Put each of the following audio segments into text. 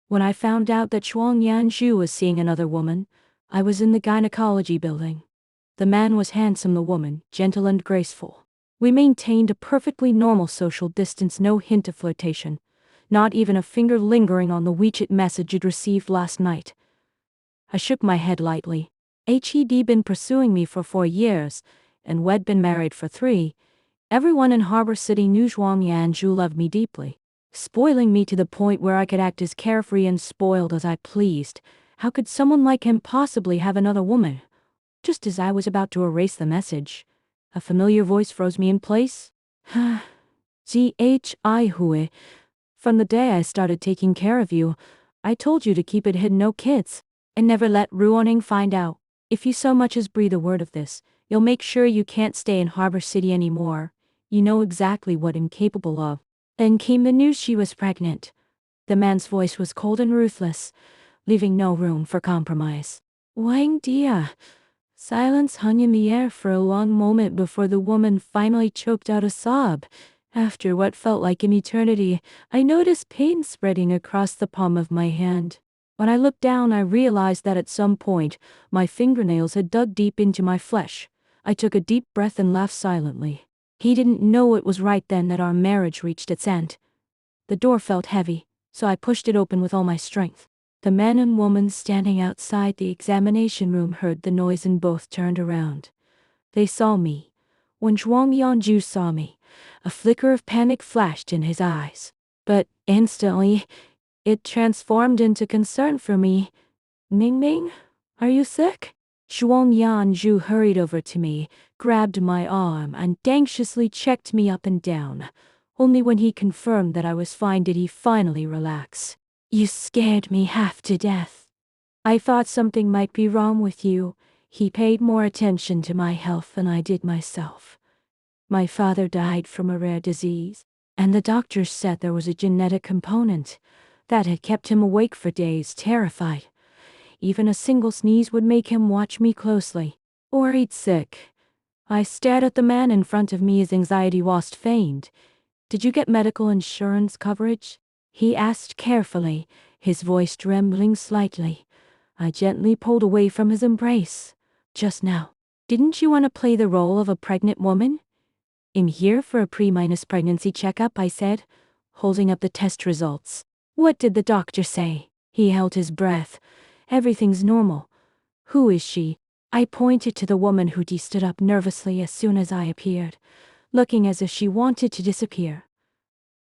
When I found out that Zhuang Yanzhou was seeing another woman, I was in the gynecology building. The man was handsome, the woman, gentle and graceful. We maintained a perfectly normal social distance, no hint of flirtation, not even a finger lingering on the WeChat message you'd received last night. I shook my head lightly. He'd been pursuing me for 4 years, and we'd been married for 3. Everyone in Harbor City knew Zhuang Yanzhou loved me deeply, spoiling me to the point where I could act as carefree and spoiled as I pleased. How could someone like him possibly have another woman? Just as I was about to erase the message, a familiar voice froze me in place. Ghi. From the day I started taking care of you, I told you to keep it hidden, no kids, and never let Ruoning find out. If you so much as breathe a word of this, you'll make sure you can't stay in Harbor City anymore. You know exactly what I'm capable of. Then came the news she was pregnant. The man's voice was cold and ruthless, leaving no room for compromise. Wang Dia. Silence hung in the air for a long moment before the woman finally choked out a sob. After what felt like an eternity, I noticed pain spreading across the palm of my hand. When I looked down, I realized that at some point, my fingernails had dug deep into my flesh. I took a deep breath and laughed silently. He didn't know it was right then that our marriage reached its end. The door felt heavy, so I pushed it open with all my strength. The man and woman standing outside the examination room heard the noise and both turned around. They saw me. When Zhuang Yanzhou saw me, a flicker of panic flashed in his eyes. But instantly, it transformed into concern for me. Ming, are you sick? Zhuang Yanzhou hurried over to me, grabbed my arm, and anxiously checked me up and down. Only when he confirmed that I was fine did he finally relax. You scared me half to death. I thought something might be wrong with you. He paid more attention to my health than I did myself. My father died from a rare disease, and the doctors said there was a genetic component that had kept him awake for days, terrified. Even a single sneeze would make him watch me closely. Worried sick. I stared at the man in front of me as anxiety lost feigned. Did you get medical insurance coverage? He asked carefully, his voice trembling slightly. I gently pulled away from his embrace. Just now, didn't you want to play the role of a pregnant woman? I'm here for a pre-pregnancy checkup, I said, holding up the test results. What did the doctor say? He held his breath. Everything's normal. Who is she? I pointed to the woman who stood up nervously as soon as I appeared, looking as if she wanted to disappear.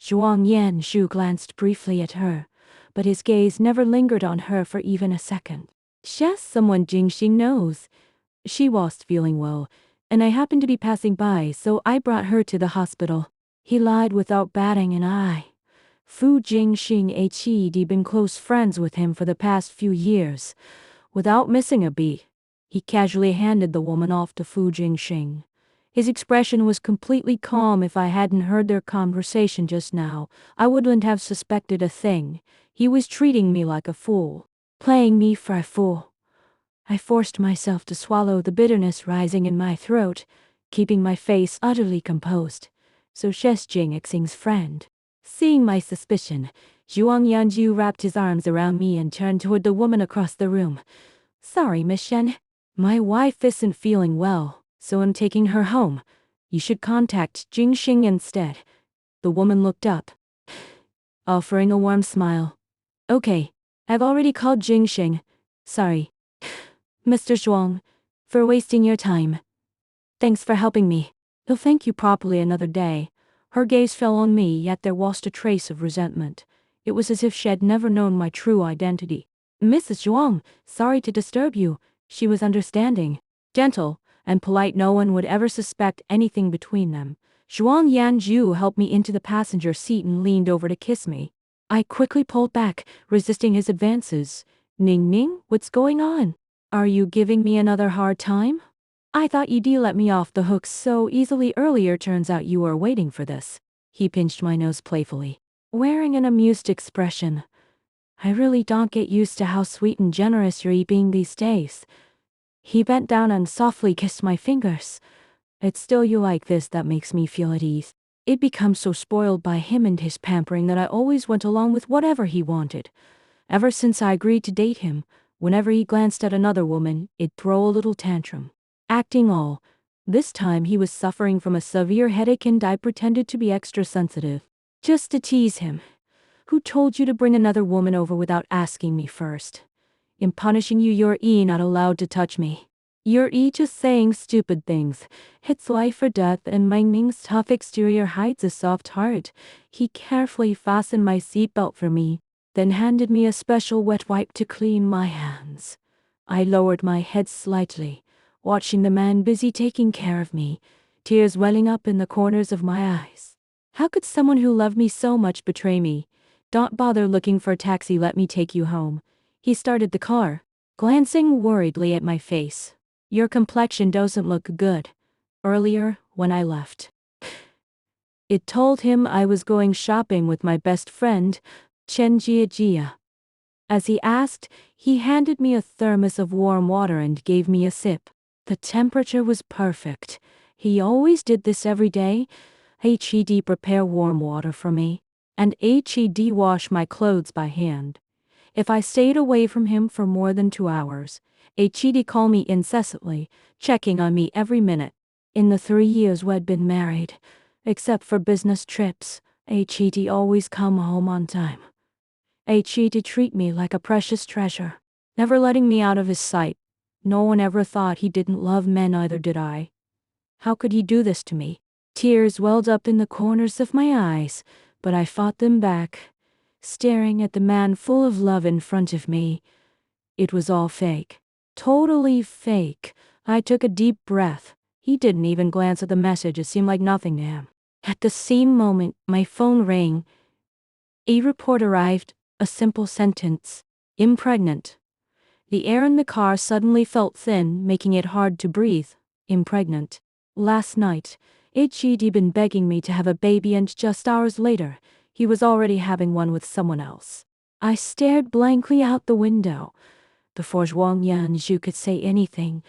Zhuang Yanzhou glanced briefly at her, but his gaze never lingered on her for even a second. She's someone Jingxing knows. She wasn't feeling well, and I happened to be passing by, so I brought her to the hospital. He lied without batting an eye. Fu Jingxing had been close friends with him for the past few years. Without missing a beat, he casually handed the woman off to Fu Jingxing. His expression was completely calm. If I hadn't heard their conversation just now, I wouldn't have suspected a thing. He was treating me like a fool, playing me for a fool. I forced myself to swallow the bitterness rising in my throat, keeping my face utterly composed. So she's Jingxing's friend. Seeing my suspicion, Zhuang Yanzhou wrapped his arms around me and turned toward the woman across the room. Sorry, Miss Shen. My wife isn't feeling well, so I'm taking her home. You should contact Jingxing instead. The woman looked up, offering a warm smile. Okay, I've already called Jingxing. Sorry, Mr. Zhuang, for wasting your time. Thanks for helping me. He'll thank you properly another day. Her gaze fell on me, yet there wasn't a trace of resentment. It was as if she had never known my true identity. Mrs. Zhuang, sorry to disturb you. She was understanding, gentle, and polite. No one would ever suspect anything between them. Zhuang Yanzhou helped me into the passenger seat and leaned over to kiss me. I quickly pulled back, resisting his advances. Ning, what's going on? Are you giving me another hard time? I thought you'd let me off the hook so easily earlier. Turns out you were waiting for this. He pinched my nose playfully, wearing an amused expression. I really don't get used to how sweet and generous you're being these days. He bent down and softly kissed my fingers. It's still you like this that makes me feel at ease. I'd become so spoiled by him and his pampering that I always went along with whatever he wanted. Ever since I agreed to date him, whenever he glanced at another woman, it'd throw a little tantrum. Acting all. This time he was suffering from a severe headache and I pretended to be extra sensitive. Just to tease him. Who told you to bring another woman over without asking me first? In punishing you, you're not allowed to touch me. You're just saying stupid things. It's life or death, and Ming Ming's tough exterior hides a soft heart. He carefully fastened my seatbelt for me, then handed me a special wet wipe to clean my hands. I lowered my head slightly, watching the man busy taking care of me, tears welling up in the corners of my eyes. How could someone who loved me so much betray me? Don't bother looking for a taxi, let me take you home. He started the car, glancing worriedly at my face. Your complexion doesn't look good. Earlier, when I left. It told him I was going shopping with my best friend, Chen Jia. As he asked, he handed me a thermos of warm water and gave me a sip. The temperature was perfect. He always did this every day. He'd prepare warm water for me, and he'd wash my clothes by hand. If I stayed away from him for more than 2 hours, he'd call me incessantly, checking on me every minute. In the 3 years we'd been married, except for business trips, he'd always come home on time. He'd treat me like a precious treasure, never letting me out of his sight. No one ever thought he didn't love men, either did I. How could he do this to me? Tears welled up in the corners of my eyes, but I fought them back, staring at the man full of love in front of me. It was all fake. Totally fake. I took a deep breath. He didn't even glance at the message. It seemed like nothing to him. At the same moment, my phone rang. A report arrived, a simple sentence. Impregnant. The air in the car suddenly felt thin, making it hard to breathe. Impregnant. Last night, he'd been begging me to have a baby, and just hours later, he was already having one with someone else. I stared blankly out the window. Before Zhuang Yanzhou could say anything,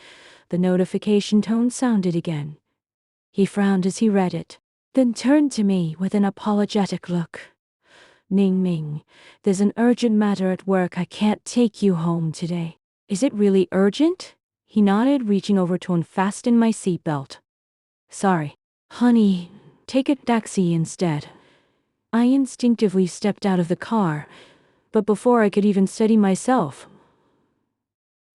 the notification tone sounded again. He frowned as he read it, then turned to me with an apologetic look. Ning Ming, there's an urgent matter at work. I can't take you home today. Is it really urgent? He nodded, reaching over to unfasten my seatbelt. Sorry. Honey, take a taxi instead. I instinctively stepped out of the car, but before I could even steady myself,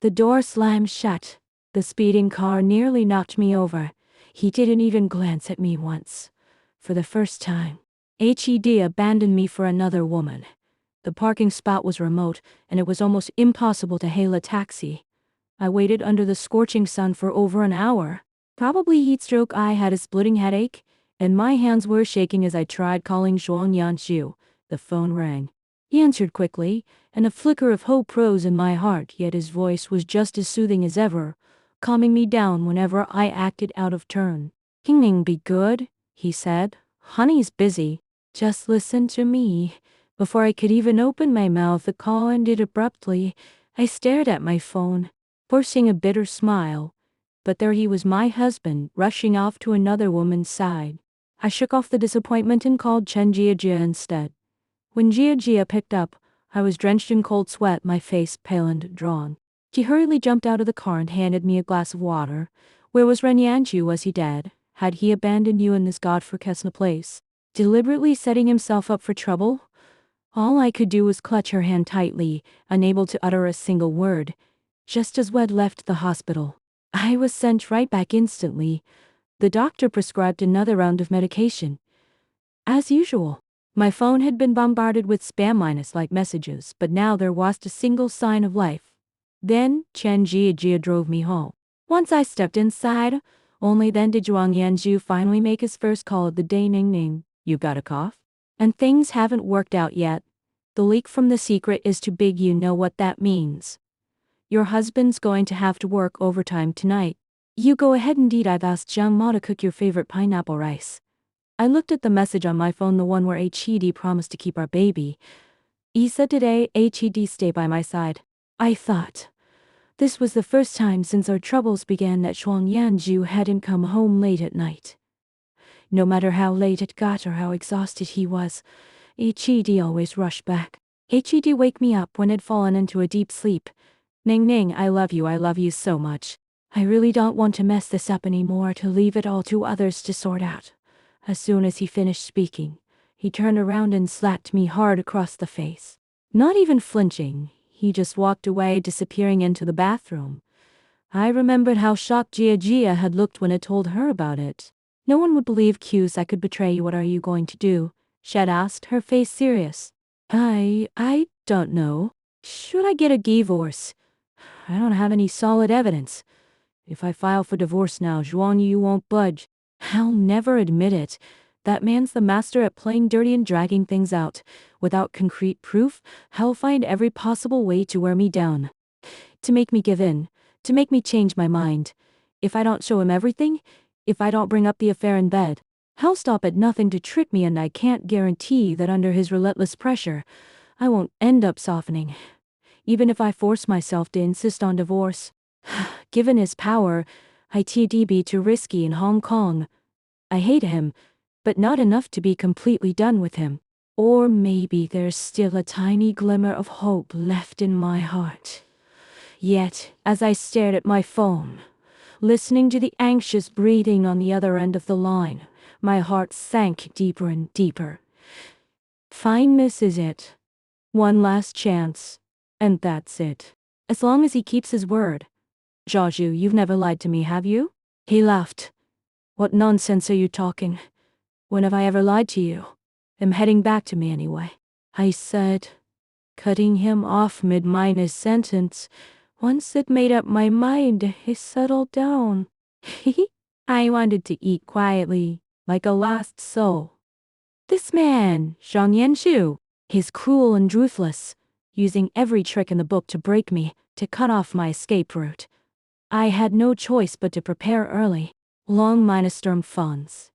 the door slammed shut. The speeding car nearly knocked me over. He didn't even glance at me once. For the first time, he'd abandoned me for another woman. The parking spot was remote, and it was almost impossible to hail a taxi. I waited under the scorching sun for over an hour. Probably heat stroke. I had a splitting headache, and my hands were shaking as I tried calling Zhuang Yanzhou. The phone rang. He answered quickly, and a flicker of hope rose in my heart, yet his voice was just as soothing as ever, calming me down whenever I acted out of turn. Ning, be good, he said. Honey's busy. Just listen to me. Before I could even open my mouth, the call ended abruptly. I stared at my phone, forcing a bitter smile. But there he was, my husband, rushing off to another woman's side. I shook off the disappointment and called Chen Jia instead. When Jia picked up, I was drenched in cold sweat, my face pale and drawn. She hurriedly jumped out of the car and handed me a glass of water. Where was Ren Yanzhou? Was he dead? Had he abandoned you in this godforsaken place, deliberately setting himself up for trouble? All I could do was clutch her hand tightly, unable to utter a single word. Just as we'd left the hospital, I was sent right back instantly. The doctor prescribed another round of medication. As usual, my phone had been bombarded with spam-like messages, but now there wasn't a single sign of life. Then, Chen Jia drove me home. Once I stepped inside, only then did Zhuang Yanzhou finally make his first call of the day. Ning, you got a cough? And things haven't worked out yet. The leak from The Secret is too big. You know what that means. Your husband's going to have to work overtime tonight. You go ahead. Indeed, I've asked Zhang Ma to cook your favorite pineapple rice. I looked at the message on my phone, the one where he'd promised to keep our baby. He said today he'd stay by my side. I thought, this was the first time since our troubles began that Zhuang Yanzhou hadn't come home late at night. No matter how late it got or how exhausted he was, he'd always rush back. Hed wake me up when I'd fallen into a deep sleep. Ning Ning, I love you so much. I really don't want to mess this up anymore, to leave it all to others to sort out. As soon as he finished speaking, he turned around and slapped me hard across the face. Not even flinching, he just walked away, disappearing into the bathroom. I remembered how shocked Jia had looked when I told her about it. No one would believe Q's I could betray you. What are you going to do? Shed asked, her face serious. I don't know. Should I get a divorce? I don't have any solid evidence. If I file for divorce now, Zhuang Yu won't budge. I'll never admit it. That man's the master at playing dirty and dragging things out. Without concrete proof, he'll find every possible way to wear me down. To make me give in. To make me change my mind. If I don't show him everything, if I don't bring up the affair in bed, he'll stop at nothing to trick me, and I can't guarantee that under his relentless pressure, I won't end up softening. Even if I force myself to insist on divorce. Given his power, it'd be too risky in Hong Kong. I hate him, but not enough to be completely done with him. Or maybe there's still a tiny glimmer of hope left in my heart. Yet, as I stared at my phone, listening to the anxious breathing on the other end of the line, my heart sank deeper and deeper. Fine, miss, is it? One last chance, and that's it. As long as he keeps his word. Zhao, you've never lied to me, have you? He laughed. What nonsense are you talking? When have I ever lied to you? I'm heading back to me anyway, I said, cutting him off mid sentence. Once I'd made up my mind, he settled down. I wanted to eat quietly, like a lost soul. This man, Zhuang Yanzhou, he's cruel and ruthless, using every trick in the book to break me, to cut off my escape route. I had no choice but to prepare early. Long Mindstorm funds.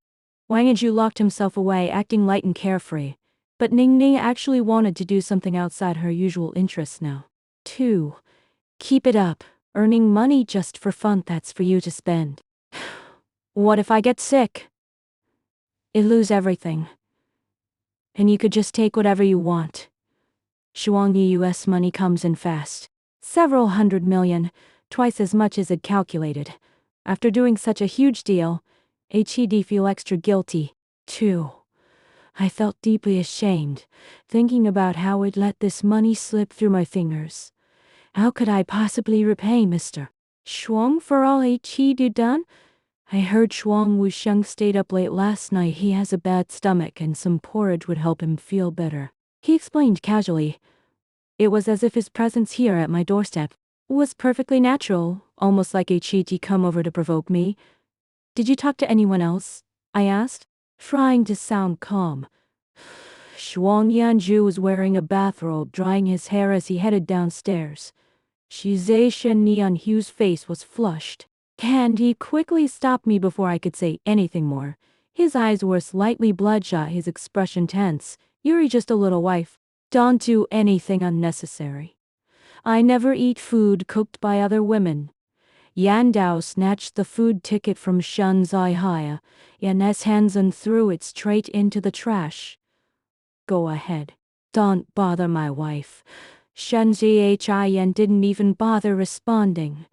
Wang Yanzhou locked himself away, acting light and carefree. But Ning Ning actually wanted to do something outside her usual interests now. 2. Keep it up. Earning money just for fun, that's for you to spend. What if I get sick? I lose everything. And you could just take whatever you want. Zhuangyi US money comes in fast. Several $100 million, twice as much as I'd calculated. After doing such a huge deal, Hed feel extra guilty, too. I felt deeply ashamed, thinking about how I'd let this money slip through my fingers. How could I possibly repay Mr. Shuang for all Hed done? I heard Shuang Wusheng stayed up late last night. He has a bad stomach and some porridge would help him feel better. He explained casually. It was as if his presence here at my doorstep was perfectly natural, almost like Hed come over to provoke me. Did you talk to anyone else? I asked, trying to sound calm. Zhuang Yanzhou was wearing a bathrobe, drying his hair as he headed downstairs. Shizai Shen Hu's face was flushed, and he quickly stopped me before I could say anything more. His eyes were slightly bloodshot, his expression tense. You're just a little wife. Don't do anything unnecessary. I never eat food cooked by other women. Yandao snatched the food ticket from Shen Zihaya, Yan's hands and threw it straight into the trash. Go ahead. Don't bother my wife. Shen Zhiyan didn't even bother responding,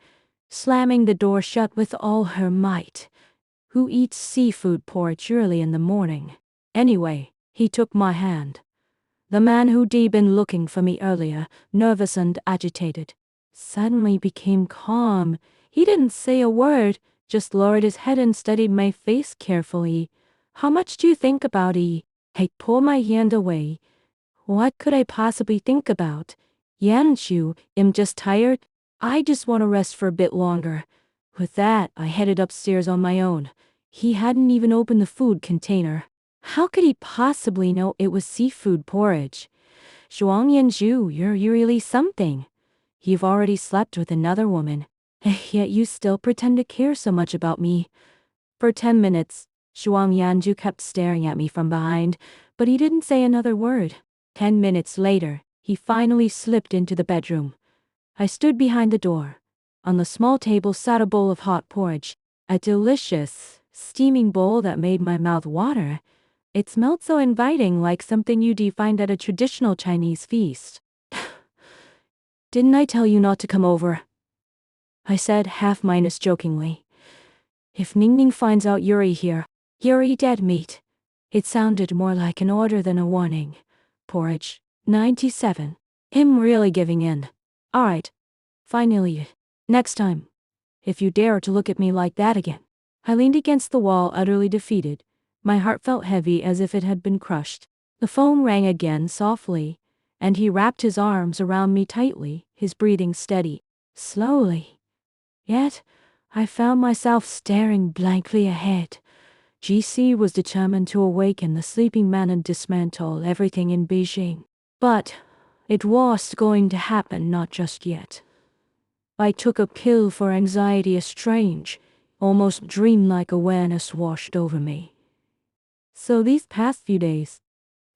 slamming the door shut with all her might. Who eats seafood porridge early in the morning? Anyway, he took my hand. The man who'd been looking for me earlier, nervous and agitated, suddenly became calm. He didn't say a word, just lowered his head and studied my face carefully. How much do you think about it? I pulled my hand away. What could I possibly think about? Yanzhou, I'm just tired. I just want to rest for a bit longer. With that, I headed upstairs on my own. He hadn't even opened the food container. How could he possibly know it was seafood porridge? Zhuang Yanzhou, you're really something. You've already slept with another woman, yet you still pretend to care so much about me. For 10 minutes, Zhuang Yanzhou kept staring at me from behind, but he didn't say another word. 10 minutes later, he finally slipped into the bedroom. I stood behind the door. On the small table sat a bowl of hot porridge, a delicious, steaming bowl that made my mouth water. It smelled so inviting, like something you'd find at a traditional Chinese feast. Didn't I tell you not to come over? I said, half-minus jokingly. If Ningning finds out Yuri here, Yuri dead meat. It sounded more like an order than a warning. Porridge. 97. Him really giving in. Alright. Finally. Next time. If you dare to look at me like that again. I leaned against the wall, utterly defeated. My heart felt heavy as if it had been crushed. The phone rang again softly, and he wrapped his arms around me tightly, his breathing steady. Slowly. Yet, I found myself staring blankly ahead. GC was determined to awaken the sleeping man and dismantle everything in Beijing. But it was going to happen, not just yet. I took a pill for anxiety. A strange, almost dreamlike awareness washed over me. So these past few days,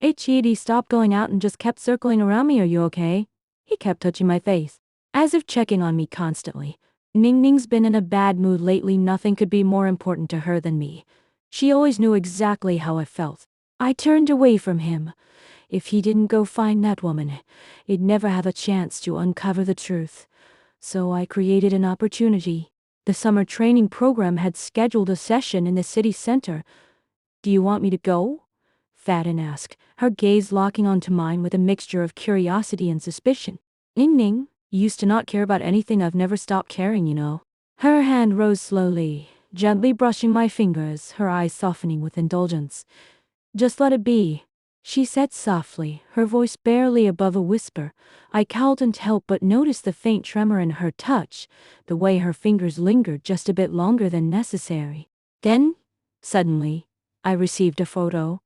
HED stopped going out and just kept circling around me. Are you okay? He kept touching my face, as if checking on me constantly. Ningning's been in a bad mood lately. Nothing could be more important to her than me. She always knew exactly how I felt. I turned away from him. If he didn't go find that woman, he'd never have a chance to uncover the truth. So I created an opportunity. The summer training program had scheduled a session in the city center. Do you want me to go? Fatin asked, her gaze locking onto mine with a mixture of curiosity and suspicion. Ningning, you used to not care about anything. I've never stopped caring, you know. Her hand rose slowly, gently brushing my fingers, her eyes softening with indulgence. Just let it be, she said softly, her voice barely above a whisper. I couldn't help but notice the faint tremor in her touch, the way her fingers lingered just a bit longer than necessary. Then, suddenly, I received a photo.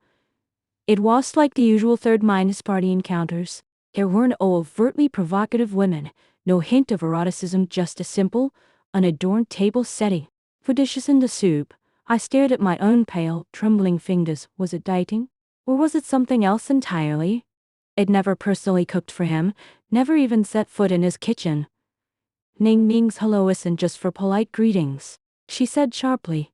It was like the usual third-party encounters. There weren't overtly provocative women, no hint of eroticism, just a simple, unadorned table setting. For dishes in the soup, I stared at my own pale, trembling fingers. Was it dieting? Or was it something else entirely? I'd never personally cooked for him, never even set foot in his kitchen. Ningning's hello isn't just for polite greetings, she said sharply.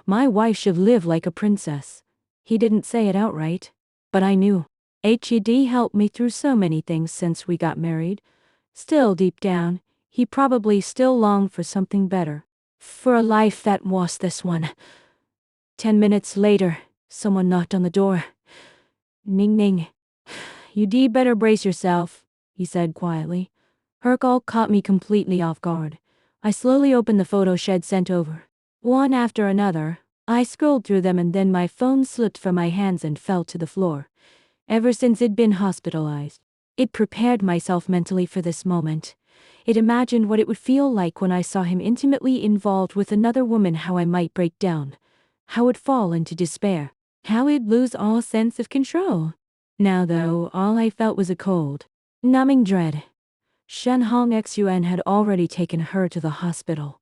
My wife should live like a princess. He didn't say it outright, but I knew. HED helped me through so many things since we got married. Still deep down, he probably still longed for something better. For a life that was this one. 10 minutes later, someone knocked on the door. Ningning. You'd better brace yourself, he said quietly. Her call caught me completely off guard. I slowly opened the photo she'd sent over. One after another, I scrolled through them and then my phone slipped from my hands and fell to the floor. Ever since I'd been hospitalized, it prepared myself mentally for this moment. It imagined what it would feel like when I saw him intimately involved with another woman, how I might break down, how I'd fall into despair, how I'd lose all sense of control. Now though, all I felt was a cold, numbing dread. Shen Hong Xun had already taken her to the hospital.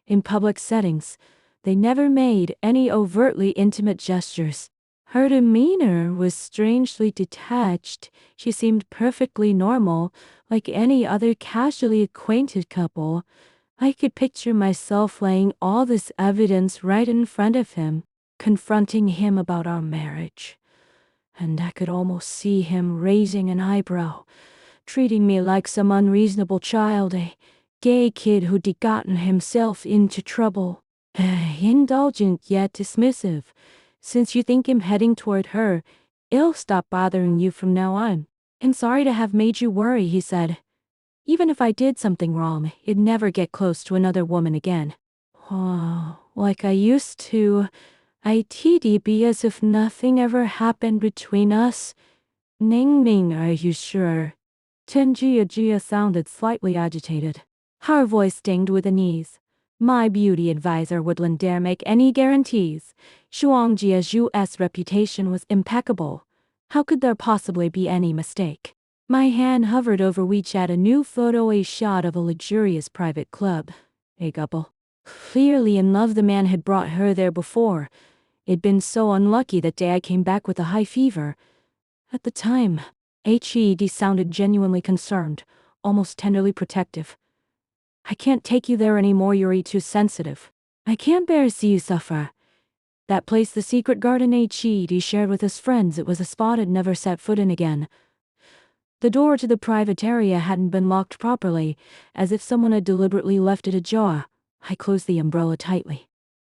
In public settings, they never made any overtly intimate gestures. Her demeanor was strangely detached. She seemed perfectly normal, like any other casually acquainted couple. I could picture myself laying all this evidence right in front of him, confronting him about our marriage. And I could almost see him raising an eyebrow, treating me like some unreasonable child, a gay kid who'd gotten himself into trouble. Indulgent yet dismissive. Since you think I'm heading toward her, it'll stop bothering you from now on. I'm sorry to have made you worry, he said. Even if I did something wrong, I'd never get close to another woman again. Oh, like I used to. I'd be as if nothing ever happened between us. Ningning, are you sure? Jia sounded slightly agitated. Her voice dinged with unease. My beauty advisor wouldn't dare make any guarantees. Zhuang Yanzhou's reputation was impeccable. How could there possibly be any mistake? My hand hovered over WeChat, a new photo, a shot of a luxurious private club. A couple. Clearly in love, the man had brought her there before. It'd been so unlucky that day I came back with a high fever. At the time, HED sounded genuinely concerned, almost tenderly protective. I can't take you there anymore, Yuri, too sensitive. I can't bear to see you suffer. That place, the secret garden he shared with his friends, it was a spot I'd never set foot in again. The door to the private area hadn't been locked properly, as if someone had deliberately left it ajar. I closed the umbrella tightly.